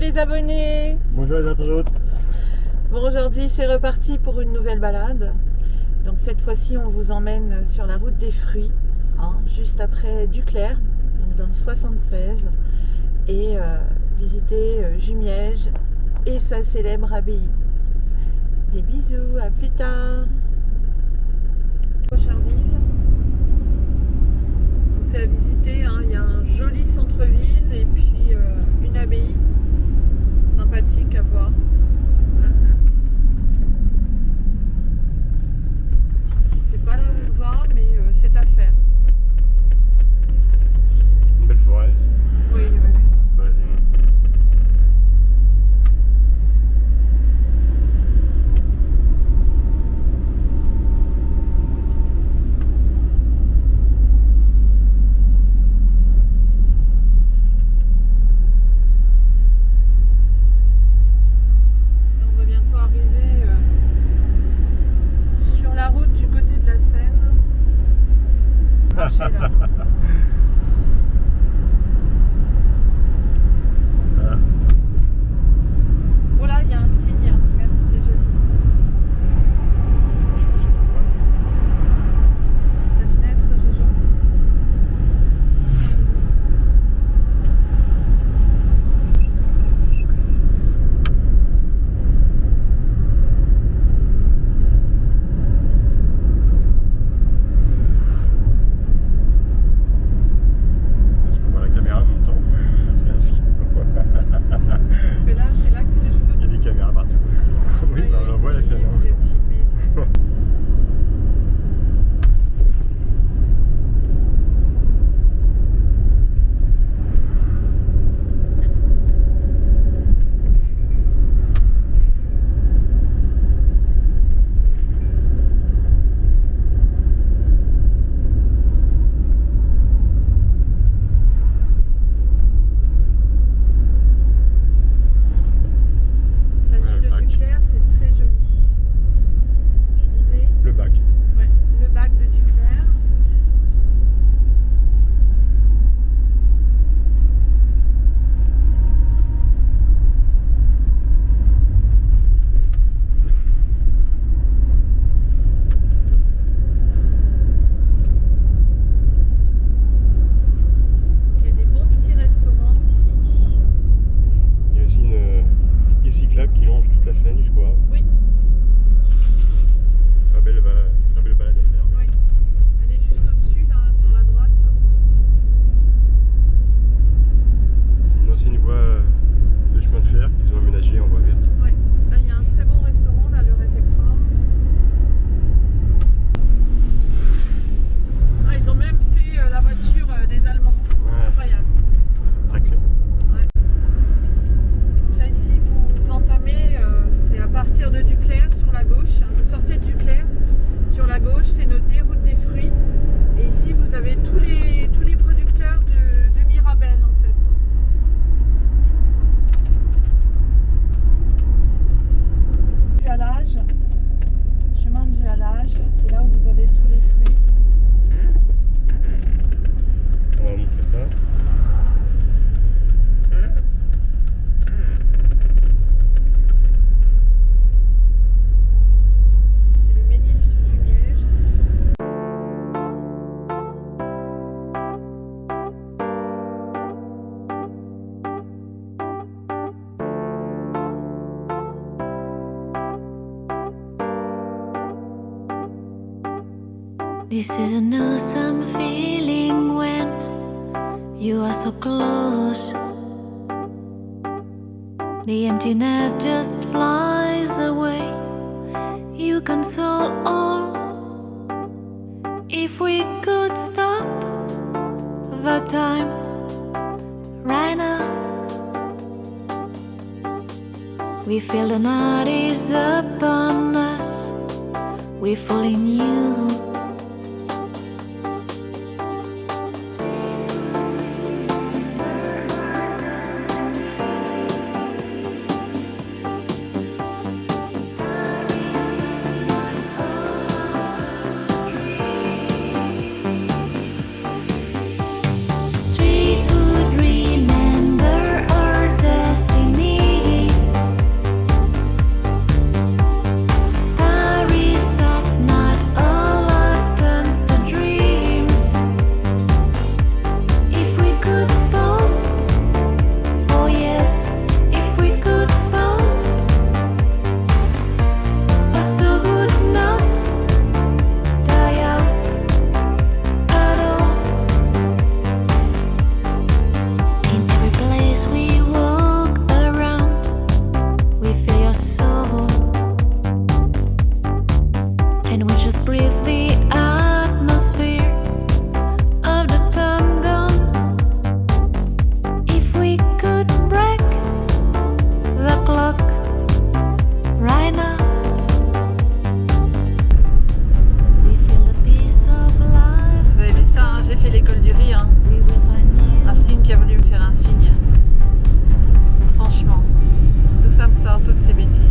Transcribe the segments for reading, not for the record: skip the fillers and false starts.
les abonnés. Bonjour les internautes. Bon, aujourd'hui c'est reparti pour une nouvelle balade. Donc cette fois-ci on vous emmène sur la route des fruits, juste après Duclerc, donc dans le 76, et visiter Jumièges et sa célèbre abbaye. Des bisous, à plus tard. Charville. Donc c'est à visiter, il y a un joli centre-ville et puis une abbaye sympathique à voir. C'est pas là où on va, mais c'est à faire. Une belle forêt. Oui, oui, oui. Balader. On va bientôt arriver sur la route du côté de la Seine. Marcher là. Voilà. Oh là, il y a un signe. Regarde si c'est joli. Je sais pas si on voit. Ta fenêtre, Jojo. Est-ce qu'on voit la caméra en même temps? C'est ce qu'on voit. Parce que là, c'est là que je veux. Il y a des caméras partout. Oui, bah, on voit la scène. Vous êtes filmés, là. La Ouais, ville de le bac. Duclerc, c'est très joli. Tu disais? Le bac. Ouais, le bac de Duclerc. Il y a des bons petits restaurants ici. Il y a aussi une piste cyclable qui longe toute la Seine jusqu'au Havre. Oui, Très belle balade à faire. oui. Elle est juste au-dessus, là, sur la droite. C'est une ancienne voie de chemin de fer qu'ils ont aménagée en voie verte. Ouais. Là, il y a un très bon restaurant, là, le réfectoire. Ah, ils ont même fait la voiture des Allemands. Ouais. Incroyable. Traction. Là, ici, vous entamez, c'est à partir de Duclerc sur la gauche. Vous sortez de Duclerc, sur la gauche, c'est noté route des fruits. Et ici, vous avez tous les producteurs de Mirabel, en fait. Du halage, chemin du halage, c'est là où vous avez tous les fruits. On va montrer ça. C'est le Mesnil-sur-Jumièges. This is an awesome feeling when you are so close. The emptiness just flies away. You console all. If we could stop the time right now, we feel the night is upon us. We fall in you. Streets would remember our destiny. breathe the atmosphere of the time gone. If we could break the clock right now, we feel the peace of life. Vous avez vu ça, hein, j'ai fait l'école du rire. Hein. We will find you. Un signe qui a voulu me faire un signe. Franchement, d'où ça me sort toutes ces bêtises.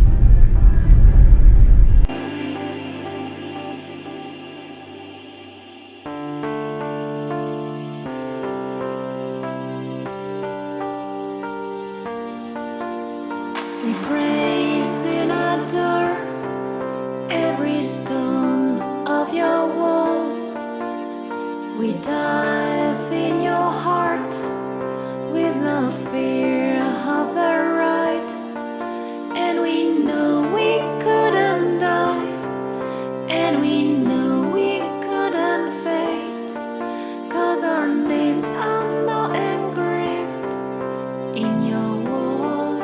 We praise and adore every stone of your walls. We dive in your heart with no fear of the right. And we know we couldn't die, and we know we couldn't fade, 'cause our names are now engraved in your walls.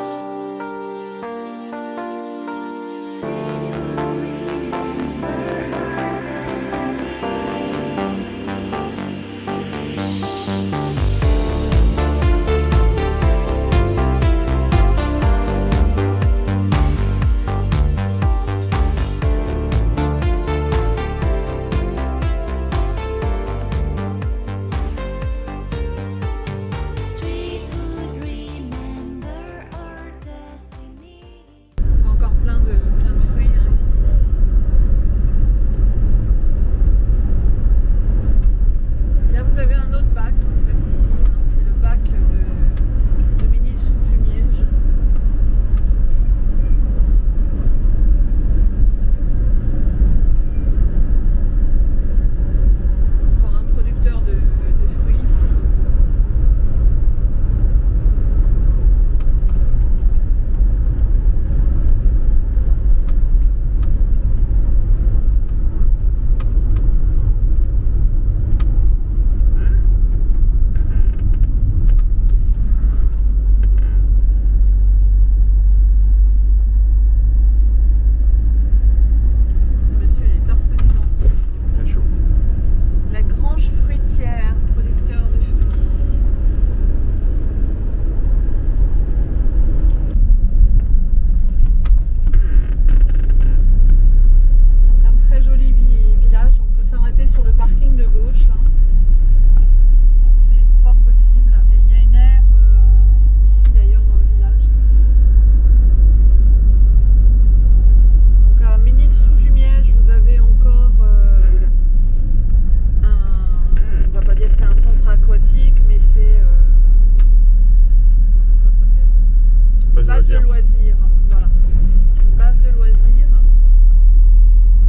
Streets would remember our destiny. Encore plein de fruits hein, ici. Et là vous avez un autre bac en fait ici. Hein. C'est le bac de Ménil-sous-Jumièges. Encore un producteur de fruits ici. Monsieur, il est torse nu dans ce- Il a chaud. La Grange fruitière, producteur de fruits. Donc un très joli village. On peut s'arrêter sur le parking de gauche là. Donc c'est fort possible. Et il y a une aire ici d'ailleurs dans le village. Donc à Ménil-sous-Jumièges, vous avez encore on va pas dire que c'est un centre aquatique, mais c'est comment ça s'appelle? Base de Base de loisirs. loisirs. Voilà. Une base de loisirs.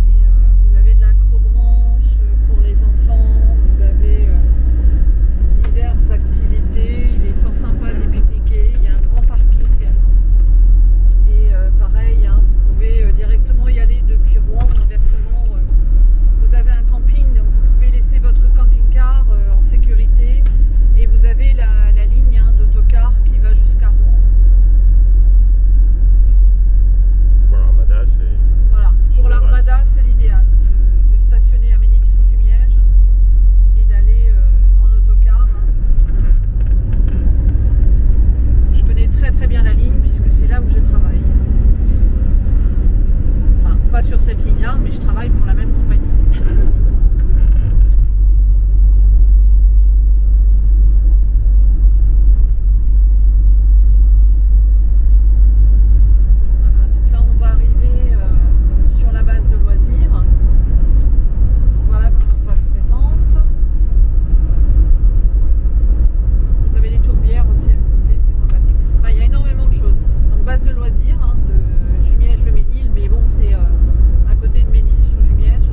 Et vous avez de l'acrobranche pour les enfants, vous avez diverses activités. Il est fort sympa d'y pique-niquer. Il y a un grand parking. Et pareil, hein, vous pouvez directement y aller depuis Rouen. Inversement, vous avez un camping, donc vous pouvez laisser votre camping-car en sécurité. Et vous avez la ligne hein, d'autocar qui va jusqu'à Rouen. Pour l'Armada, c'est. Voilà, Sur pour la l'Armada, c'est l'idéal de stationner à Ménil-sous-Jumièges et d'aller en autocar. Je connais très très bien la ligne puisque c'est là où je travaille. Enfin, pas sur cette ligne-là, mais je travaille pour la même compagnie. Voilà, donc là on va arriver sur la base de loisirs. Voilà comment ça se présente. Vous avez les tourbières aussi à visiter, c'est sympathique. Enfin, il y a énormément de choses. Donc base de loisirs hein, de Jumièges-le-Ménil, mais bon c'est à côté de Ménil-sous-Jumièges.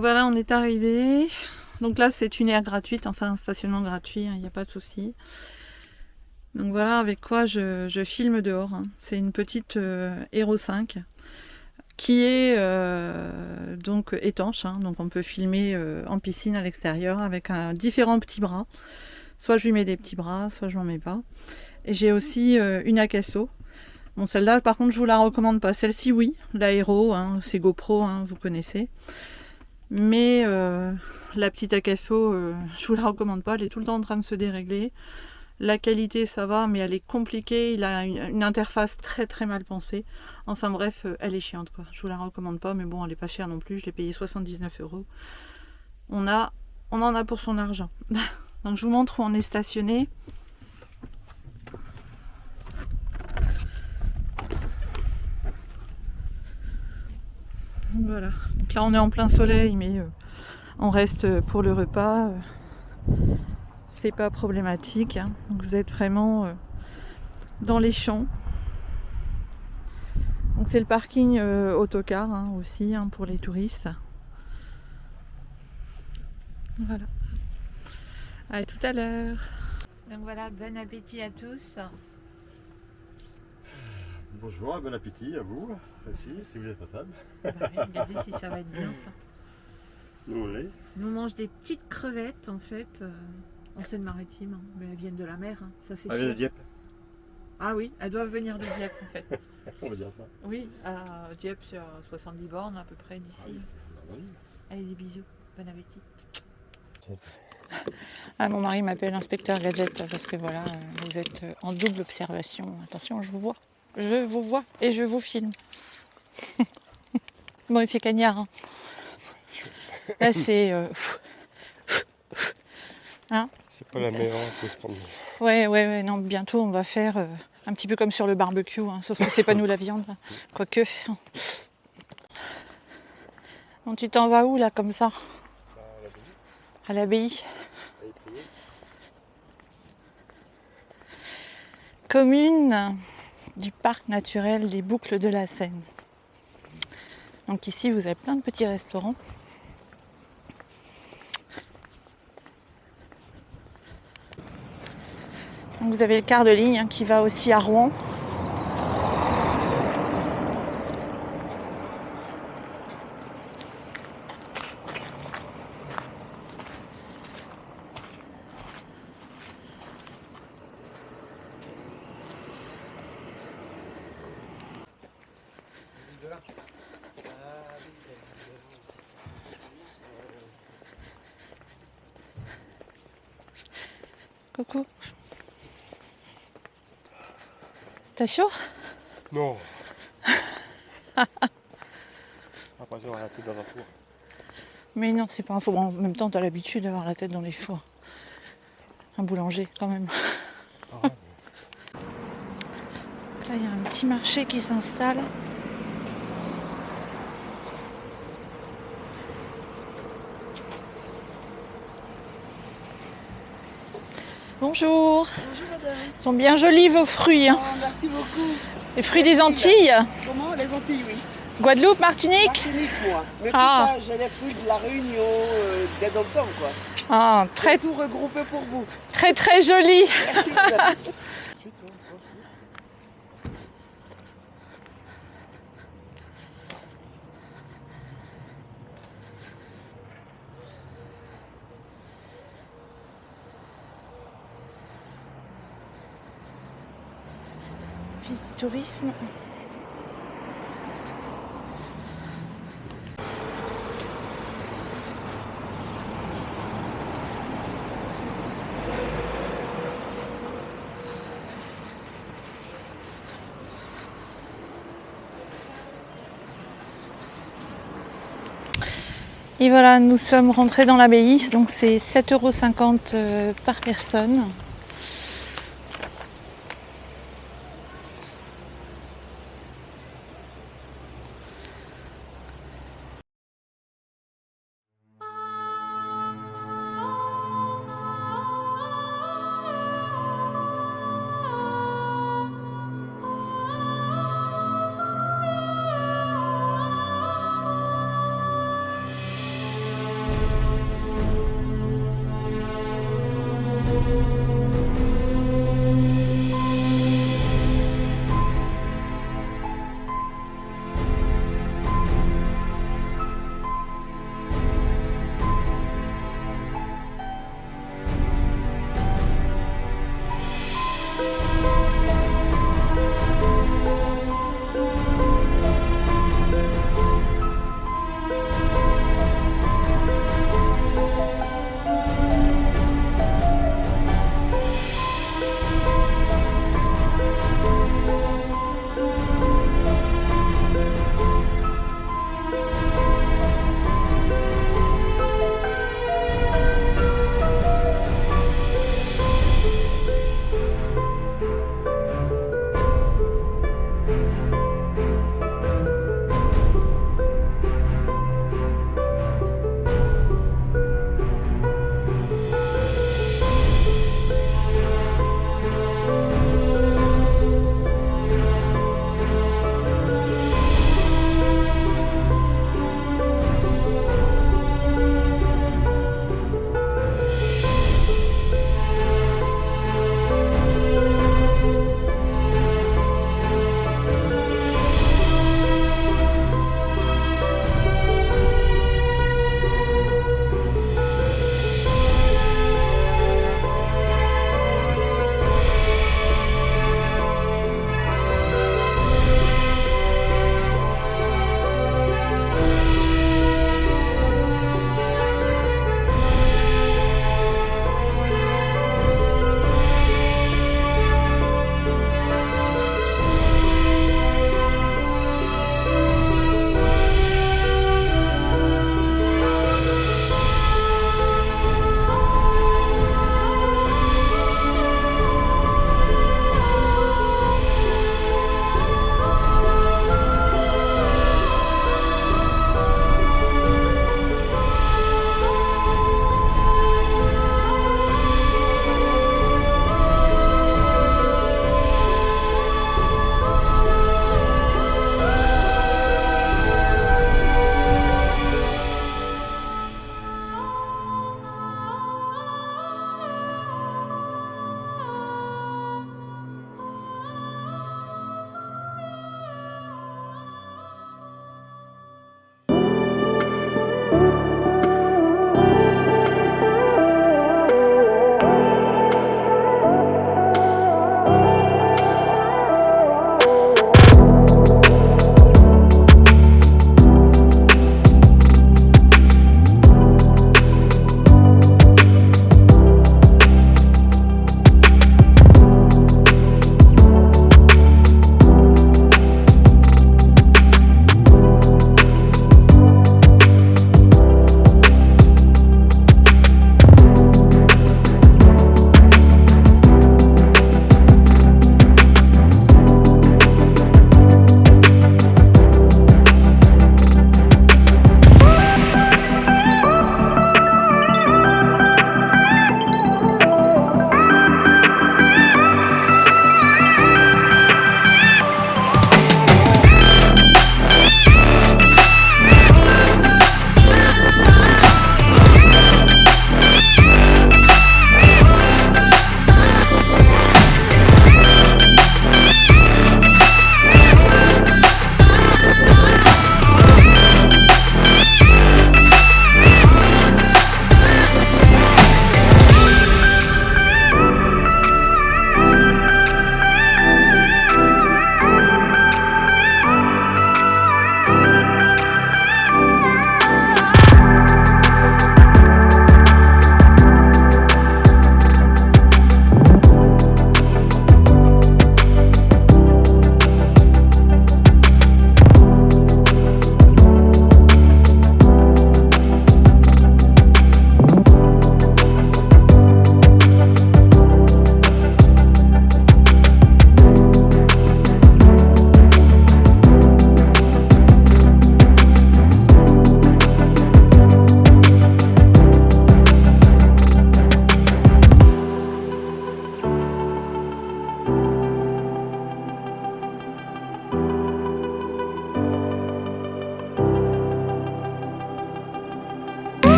Donc voilà, on est arrivé. Donc là, c'est une aire gratuite, enfin un stationnement gratuit, il n'y a pas de souci. Donc voilà avec quoi je filme dehors. Hein. C'est une petite Hero 5 qui est donc étanche. Hein. Donc on peut filmer en piscine à l'extérieur avec différents petits bras. Soit je lui mets des petits bras, soit je n'en mets pas. Et j'ai aussi une Acasso. Bon, celle-là, par contre, je vous la recommande pas. Celle-ci, oui, la Hero, hein, c'est GoPro, hein, vous connaissez. Mais la petite Acasso, je vous la recommande pas. Elle est tout le temps en train de se dérégler. La qualité, ça va, mais elle est compliquée. Il a une interface très très mal pensée. Enfin bref, elle est chiante, quoi. Je vous la recommande pas, mais bon, elle est pas chère non plus. Je l'ai payée 79 €. On en a pour son argent. Donc je vous montre où on est stationné. Voilà. Donc là on est en plein soleil, mais on reste pour le repas. C'est pas problématique. Hein. Donc vous êtes vraiment dans les champs. Donc c'est le parking autocar hein, aussi hein, pour les touristes. Voilà. À tout à l'heure. Donc voilà, bon appétit à tous. Bonjour, bon appétit à vous, aussi, si vous êtes à table. Regardez si ça va être bien ça. Nous on l'est. Nous on mange des petites crevettes en fait, en Seine-Maritime, hein. Mais elles viennent de la mer, hein. Ça c'est Ah, sûr. de Dieppe. Ah oui, elles doivent venir de Dieppe en fait. On va dire ça. Oui, à Dieppe c'est à 70 bornes à peu près d'ici. Ah oui, c'est normal. Allez des bisous, bon appétit. Ah, mon mari m'appelle inspecteur gadget parce que voilà, vous êtes en double observation. Attention, je vous vois et je vous filme. Bon, il fait cagnard. Hein. Là, c'est. Hein C'est pas la meilleure pour se prendre. Ouais, non, bientôt on va faire un petit peu comme sur le barbecue, hein, sauf que c'est pas nous la viande, hein. Quoique. Bon, tu t'en vas où là, comme ça? À l'abbaye. Commune du parc naturel des Boucles de la Seine. Donc ici vous avez plein de petits restaurants. Donc vous avez le quart de ligne hein, qui va aussi à Rouen. Coucou. T'as chaud? Non. Après avoir la tête dans un four. Mais non, c'est pas un four. Bon, en même temps, t'as l'habitude d'avoir la tête dans les fours. Un boulanger, quand même. Ah ouais. Là, il y a un petit marché qui s'installe. Bonjour. Bonjour madame. Ils sont bien jolis vos fruits. Hein. Oh, merci beaucoup. Les fruits des Antilles. Comment? Les Antilles, oui. Guadeloupe, Martinique. Martinique, moi. Mais Ah. tout ça, j'ai les fruits de la Réunion, des Dom-Tom, quoi. Ah, Très tout regroupé pour vous. très très joli. Merci madame. Office du tourisme. Et voilà, nous sommes rentrés dans l'abbaye, donc c'est 7,50 € par personne.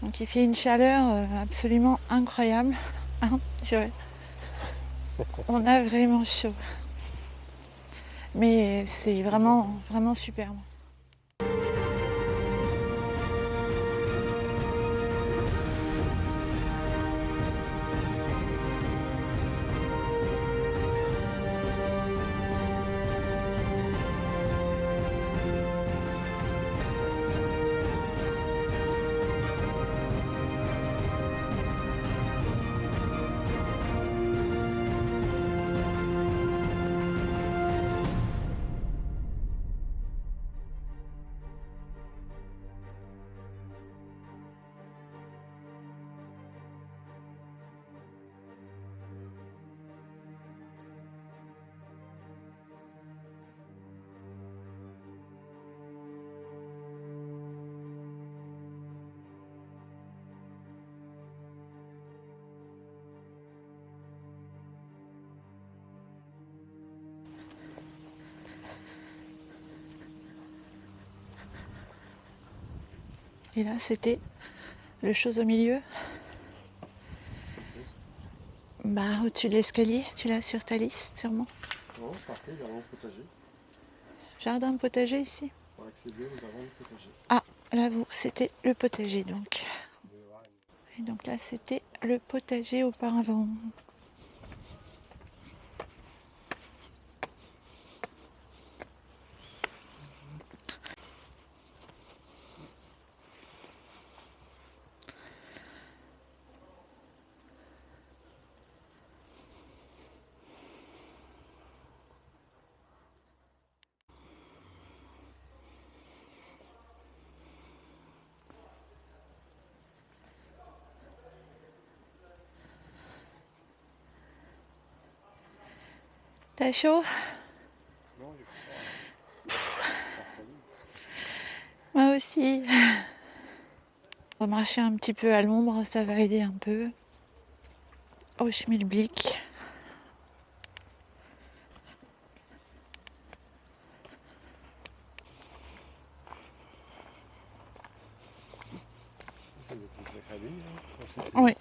Donc il fait une chaleur absolument incroyable. Hein, on a vraiment chaud. Mais c'est vraiment, vraiment superbe. Et là, c'était le chose au milieu. Bah, au-dessus de l'escalier, tu l'as sur ta liste, sûrement. Non, c'est marqué jardin potager. Jardin potager ici. Pour accéder au jardin potager. Ah, là, c'était le potager, donc. Et donc là, c'était le potager auparavant. T'as chaud? Non, il est froid. Moi aussi. On va marcher un petit peu à l'ombre, ça va aider un peu. Au schmilblick. C'est des petites académies, hein. Oui.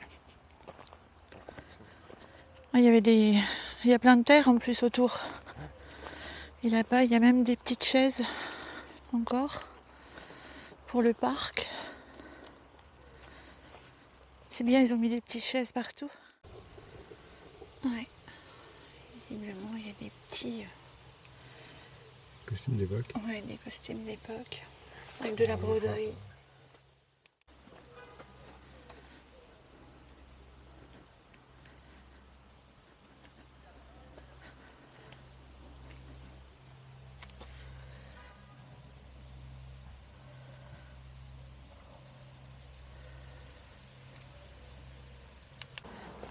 Il y a plein de terre en plus autour. Et là-bas, il y a même des petites chaises encore pour le parc. C'est bien, ils ont mis des petites chaises partout. Ouais. Visiblement, il y a des petits... Costume d'époque. Ouais, des costumes d'époque. Avec de la broderie.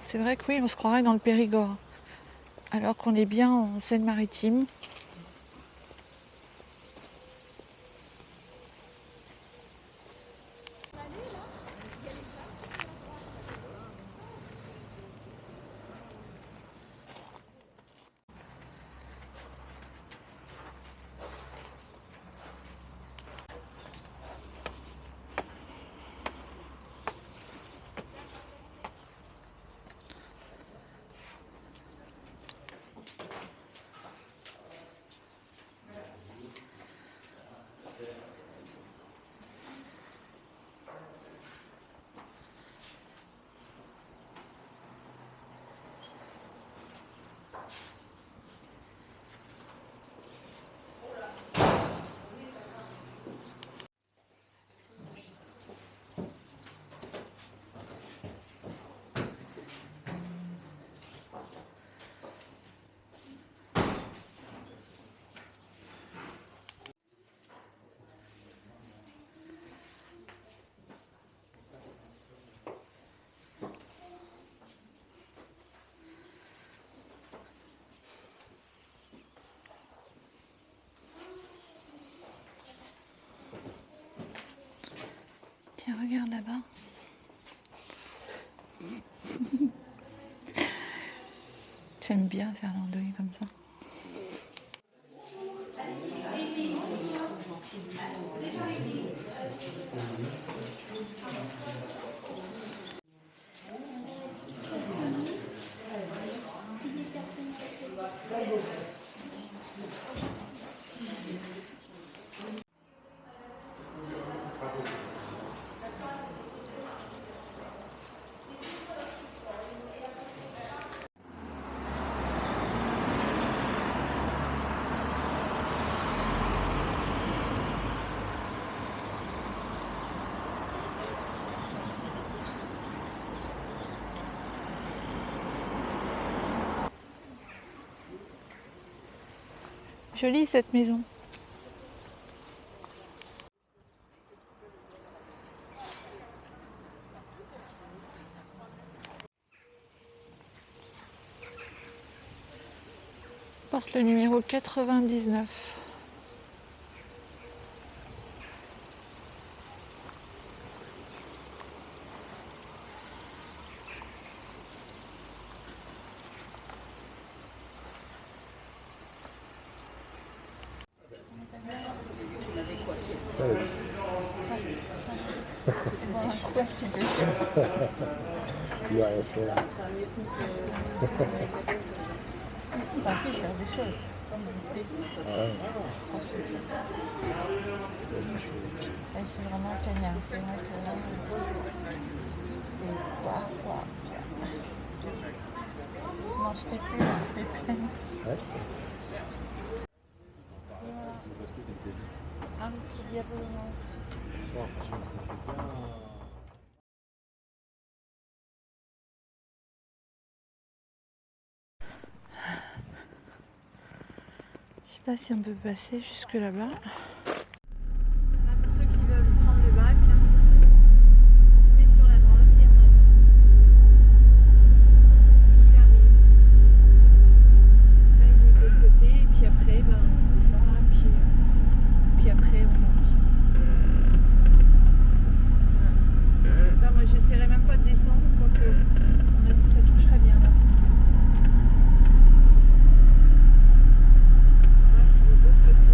C'est vrai que oui, on se croirait dans le Périgord. Alors qu'on est bien en Seine-Maritime. Tiens, regarde là-bas. J'aime bien faire l'andouille comme ça. Jolie cette maison. Porte le numéro 99. Ça, oui. Il n'y a rien à faire. Enfin si, faire des choses. Visiter. Profiter. Là, je suis vraiment cagnard. C'est vrai que là, c'est quoi. Non, je t'ai plus là, Pépé. Ouais. Et voilà. Un petit diabolo. Je sais pas si on peut passer jusque là-bas. Là, pour ceux qui veulent prendre le bac, on se met sur la droite et on attend qu'il arrive. Là, il est de l'autre côté et puis après, on descend là, puis après on monte. Voilà. Là, moi, j'essaierai même pas de descendre, quoique on a dit que ça toucherait bien là. Là, je vais de l'autre côté.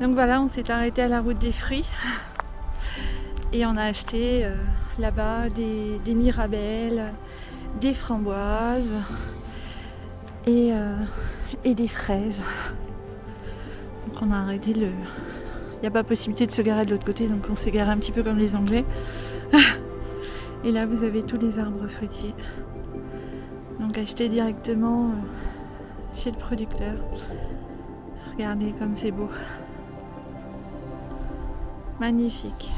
Donc voilà, on s'est arrêté à la route des fruits et on a acheté là-bas des mirabelles, des framboises et des fraises. Donc on a arrêté il n'y a pas possibilité de se garer de l'autre côté, donc on s'est garé un petit peu comme les Anglais. Et là vous avez tous les arbres fruitiers. Donc acheter directement chez le producteur. Regardez comme c'est beau. Magnifique.